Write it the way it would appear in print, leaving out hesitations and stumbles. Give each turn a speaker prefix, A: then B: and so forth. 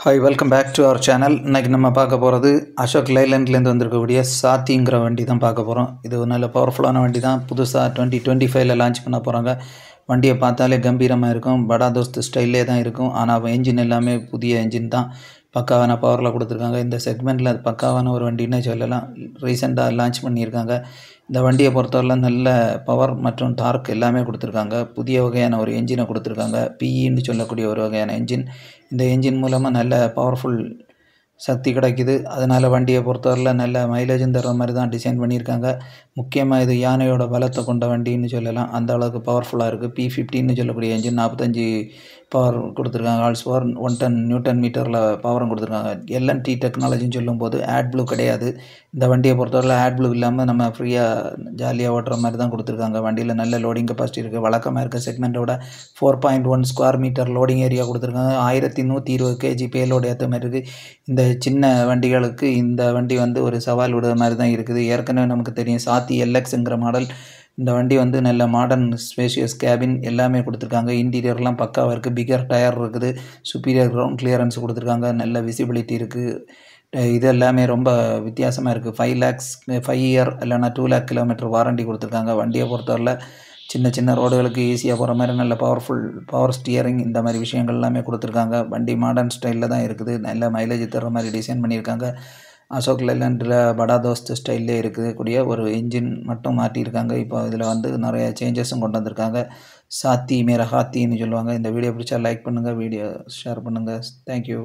A: Hi welcome back to our channel. இன்றைக்கி நம்ம பார்க்க போகிறது அசோக் லைலண்ட்லேருந்து வந்திருக்கக்கூடிய சாத்திங்கிற வண்டி தான் பார்க்க போகிறோம். இது ஒரு நல்ல பவர்ஃபுல்லான வண்டி தான். புதுசாக 2025 லான்ச் பண்ண போகிறாங்க. வண்டியை பார்த்தாலே கம்பீரமாக இருக்கும். படா தோஸ்த் ஸ்டைல்லே தான் இருக்கும். ஆனால் என்ஜின் எல்லாமே புதிய என்ஜின் தான். பக்காவான பவரில் கொடுத்துருக்காங்க. இந்த செக்மெண்ட்டில் பக்காவான ஒரு வண்டின்னு சொல்லலாம். ரீசெண்டாக லான்ச் பண்ணியிருக்காங்க. இந்த வண்டியை பொறுத்தவரை நல்ல பவர் மற்றும் டார்க் எல்லாமே கொடுத்துருக்காங்க. புதிய வகையான ஒரு என்ஜினை கொடுத்துருக்காங்க. பிஇன்னு சொல்லக்கூடிய ஒரு வகையான என்ஜின். இந்த என்ஜின் மூலமாக நல்ல பவர்ஃபுல் சக்தி கிடைக்குது. அதனால் வண்டியை பொறுத்தவரையில் நல்ல மைலேஜும் தர்ற மாதிரி தான் டிசைன் பண்ணியிருக்காங்க. முக்கியமாக இது யானையோட பலத்தை கொண்ட வண்டின்னு சொல்லலாம். அந்த அளவுக்கு பவர்ஃபுல்லாக இருக்குது. P50ன்னு சொல்லக்கூடிய என்ஜின் 45 பவர் கொடுத்துருக்காங்க. ஆல்ஸ் பவர் 110 நியூட்டன் மீட்டரில் பவரும் கொடுத்துருக்காங்க. LNT டெக்னாலஜின்னு சொல்லும்போது ஆட் ப்ளூ கிடையாது. இந்த வண்டியை பொறுத்தவரையில் ஆட் ப்ளூ இல்லாமல் நம்ம ஃப்ரீயாக ஜாலியாக ஓட்டுற மாதிரி தான் கொடுத்துருக்காங்க. வண்டியில் நல்ல லோடிங் கெப்பாசிட்டி இருக்குது. வழக்கமாக இருக்க செக்மெண்ட்டோட 4.1 ஸ்கொயர் மீட்டர் லோடிங் ஏரியா கொடுத்துருக்காங்க. 1120 kg பேலோடு ஏற்ற மாதிரி இருக்குது. இந்த சின்ன வண்டிகளுக்கு இந்த வண்டி ஒரு சவால் விடுற மாதிரி தான் இருக்குது. ஏற்கனவே நமக்கு தெரியும் சாத்தி LXங்கிற மாடல். இந்த வண்டி நல்ல மாடர்ன் ஸ்பேஷியஸ் கேபின் எல்லாமே கொடுத்துருக்காங்க. இன்டீரியர்லாம் பக்காவாக இருக்குது. பிகர் டயர் இருக்குது. சுப்பீரியர் கிரவுண்ட் கிளியரன்ஸ் கொடுத்துருக்காங்க. நல்ல விசிபிலிட்டி இருக்குது. இது எல்லாமே ரொம்ப வித்தியாசமாக இருக்குது. 5 lakhs 5 இயர் இல்லைனா 2 lakh கிலோமீட்டர் வாரண்டி கொடுத்துருக்காங்க. வண்டியை பொறுத்தவரை சின்ன சின்ன ரோடுகளுக்கு ஈஸியாக போகிற மாதிரி நல்ல பவர் ஸ்டியரிங் இந்த மாதிரி விஷயங்கள் எல்லாமே கொடுத்துருக்காங்க. வண்டி மாடர்ன் ஸ்டைலில் தான் இருக்குது. நல்ல மைலேஜ் தர்ற மாதிரி டிசைன் பண்ணியிருக்காங்க. அசோக் லைலண்டில் படா தோஸ்த் ஸ்டைல்லே இருக்கக்கூடிய ஒரு இன்ஜின் மட்டும் மாட்டியிருக்காங்க. இப்போ இதில் நிறைய சேஞ்சஸும் கொண்டு வந்திருக்காங்க. சாத்தி மேரா ஹாத்தின்னு சொல்லுவாங்க. இந்த வீடியோ பிடிச்சா லைக் பண்ணுங்கள், வீடியோ ஷேர் பண்ணுங்கள். தேங்க்யூ.